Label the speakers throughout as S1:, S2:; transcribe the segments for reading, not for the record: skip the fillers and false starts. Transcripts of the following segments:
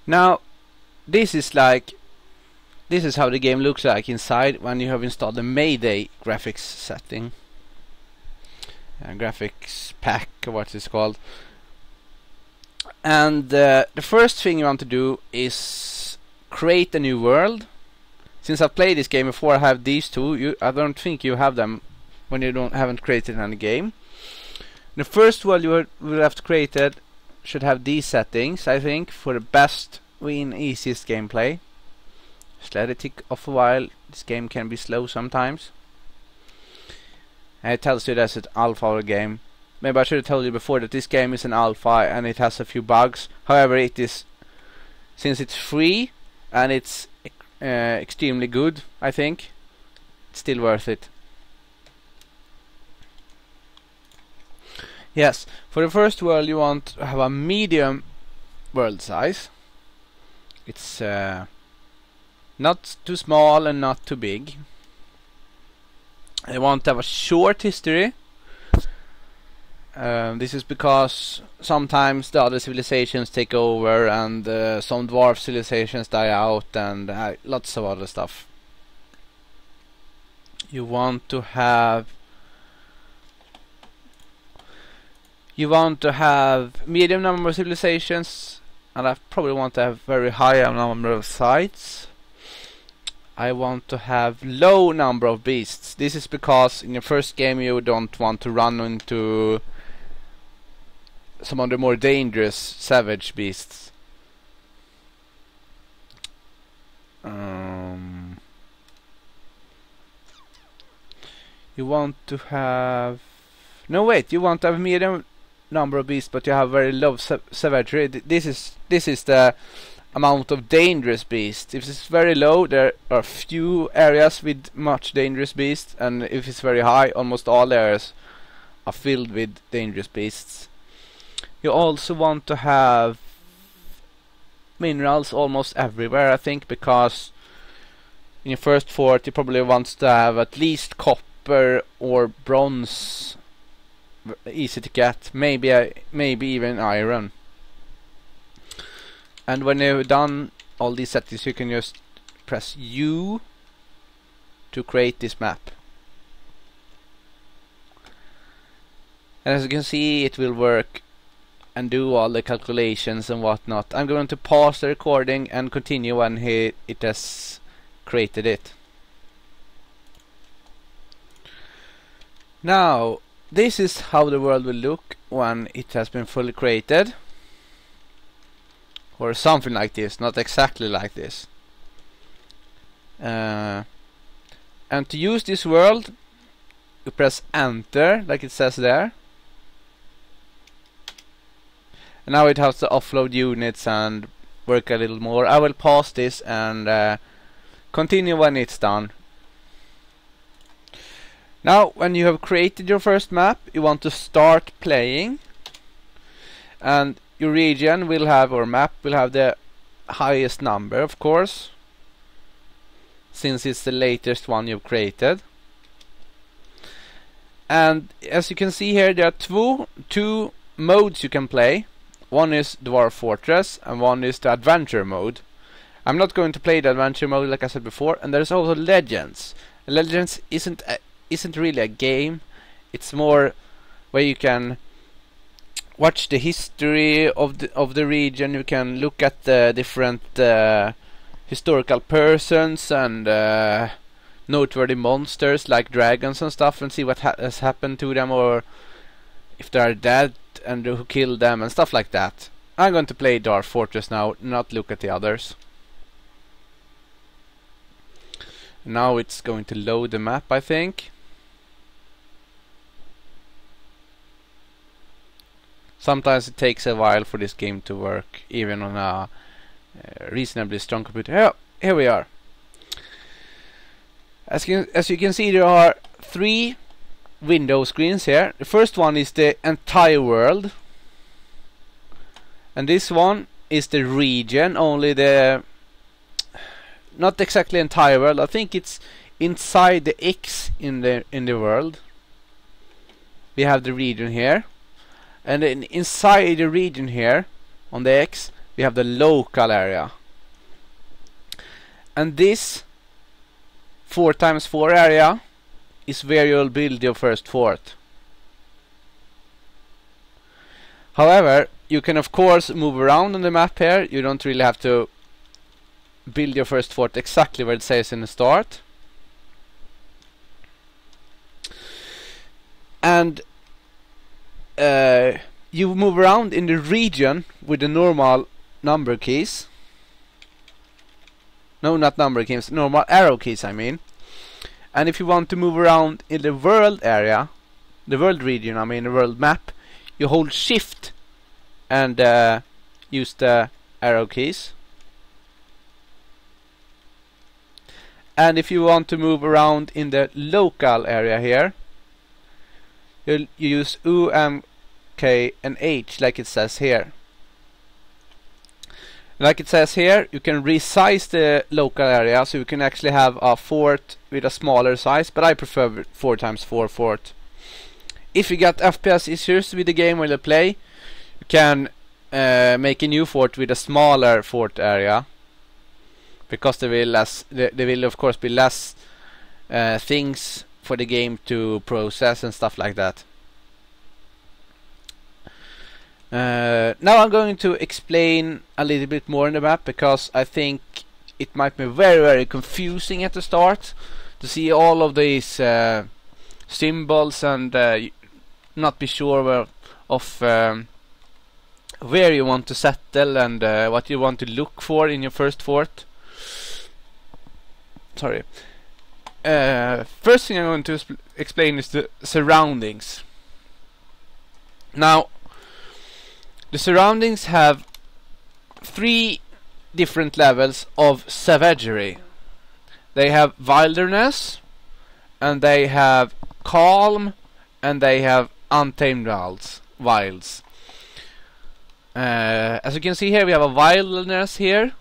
S1: Now this is how the game looks like inside when you have installed the Mayday graphics setting, graphics pack, or what it's called. And the first thing you want to do is create a new world. Since I've played this game before, I have these two. I don't think you have them when you haven't created any game. The first world you will have to create it should have these settings, I think, for the best and easiest gameplay. Just let it tick off a while. This game can be slow sometimes. And it tells you that's an alpha game. Maybe I should have told you before that this game is an alpha and it has a few bugs. However, it is, since it's free and it's extremely good, I think it's still worth it. Yes, for the first world you want to have a medium world size. It's not too small and not too big. I want to have a short history. This is because sometimes the other civilizations take over and some dwarf civilizations die out, and lots of other stuff. You want to have medium number of civilizations, and I probably want to have very high number of sites. I want to have low number of beasts. This is because in your first game you don't want to run into some of the more dangerous savage beasts. You want to have you want to have medium number of beasts, but you have very low savagery. This is the amount of dangerous beasts. If it's very low, there are few areas with much dangerous beasts, and if it's very high, almost all areas are filled with dangerous beasts. You also want to have minerals almost everywhere, I think, because in your first fort you probably want to have at least copper or bronze, easy to get, maybe even iron. And when you've done all these settings, you can just press U to create this map. And as you can see, it will work and do all the calculations and whatnot. I'm going to pause the recording and continue when it has created it. Now, this is how the world will look when it has been fully created. Or something like this, not exactly like this. And to use this world, you press enter, like it says there. And now it has to offload units and work a little more. I will pause this and continue when it's done. Now, when you have created your first map, you want to start playing. And your region will have, or map will have, the highest number, of course, since it's the latest one you've created. And as you can see here, there are two modes you can play. One is Dwarf Fortress and one is the adventure mode. I'm not going to play the adventure mode like I said before. And there's also Legends. Legends isn't really a game. It's more where you can watch the history of the region. You can look at the different historical persons and noteworthy monsters like dragons and stuff, and see what has happened to them, or if they are dead and who killed them and stuff like that. I'm going to play Dwarf Fortress now, not look at the others. Now it's going to load the map, I think. Sometimes it takes a while for this game to work, even on a reasonably strong computer. Here we are. As you can see, there are 3 window screens here. The first one is the entire world, and this one is the region, only the not exactly entire world. I think it's inside the X in the world. We have the region here, and then inside the region here on the X we have the local area. And this 4x4 area is where you'll build your first fort. However, you can of course move around on the map here. You don't really have to build your first fort exactly where it says in the start. And you move around in the region with the normal number keys. No, not number keys, normal arrow keys I mean. And if you want to move around in the world area, the world region, I mean the world map, you hold shift and use the arrow keys. And if you want to move around in the local area here, you use U, M, K and H like it says here. Like it says here, you can resize the local area so you can actually have a fort with a smaller size, but I prefer 4x4 fort. If you got FPS issues with the game while you play, you can make a new fort with a smaller fort area, because there will of course be less things for the game to process and stuff like that. Now I'm going to explain a little bit more on the map, because I think it might be very confusing at the start to see all of these symbols and not be sure where you want to settle and what you want to look for in your first fort. Sorry. First thing I'm going to explain is the surroundings. Now, the surroundings have 3 different levels of savagery. They have wilderness, and they have calm, and they have untamed wilds. As you can see here, we have a wilderness here,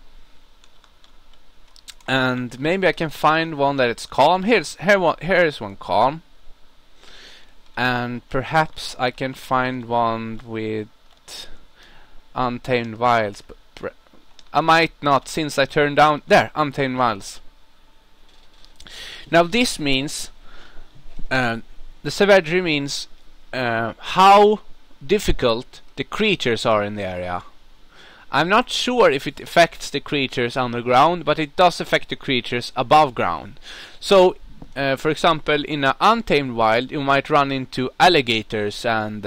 S1: and maybe I can find one that it's calm. Here is one calm, and perhaps I can find one with untamed wilds, but I might not, since I turned down there untamed wilds. Now this means the savagery means how difficult the creatures are in the area. I'm not sure if it affects the creatures underground, but it does affect the creatures above ground. So for example, in an untamed wild you might run into alligators and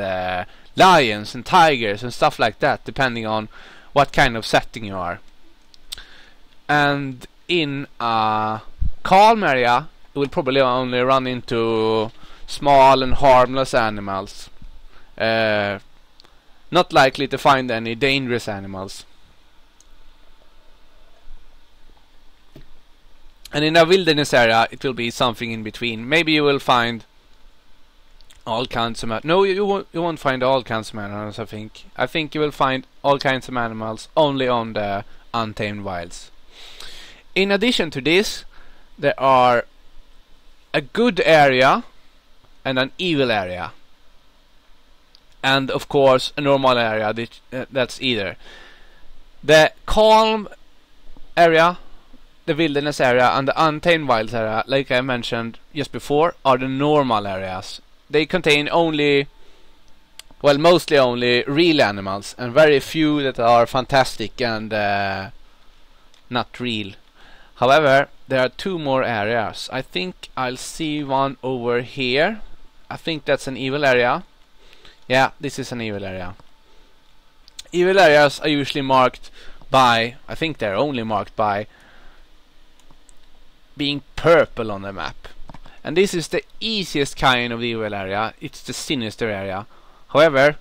S1: lions and tigers and stuff like that, depending on what kind of setting you are. And in a calm area you will probably only run into small and harmless animals. Not likely to find any dangerous animals. And in a wilderness area it will be something in between. Maybe you will find all kinds of no, you won't find all kinds of animals. I think you will find all kinds of animals only on the untamed wilds. In addition to this, there are a good area and an evil area, and of course a normal area. That's either the calm area, the wilderness area, and the untamed wilds area, like I mentioned just before, are the normal areas. They contain mostly only real animals, and very few that are fantastic and not real. However, there are 2 more areas. I think I'll see one over here. I think that's an evil area. Yeah, this is an evil area. Evil areas are usually marked by, I think they're only marked by being purple on the map. And this is the easiest kind of evil area. It's the sinister area. However,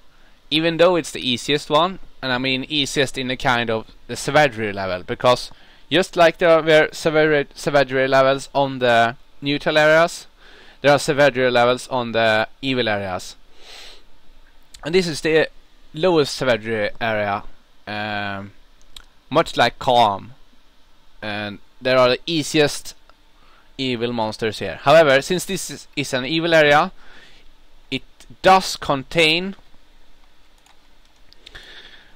S1: even though it's the easiest one, and I mean easiest in the kind of the savagery level, because just like there were savagery levels on the neutral areas, there are savagery levels on the evil areas. And this is the lowest savagery area, much like calm, and there are the easiest evil monsters here. However, since this is an evil area, it does contain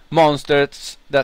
S1: monsters that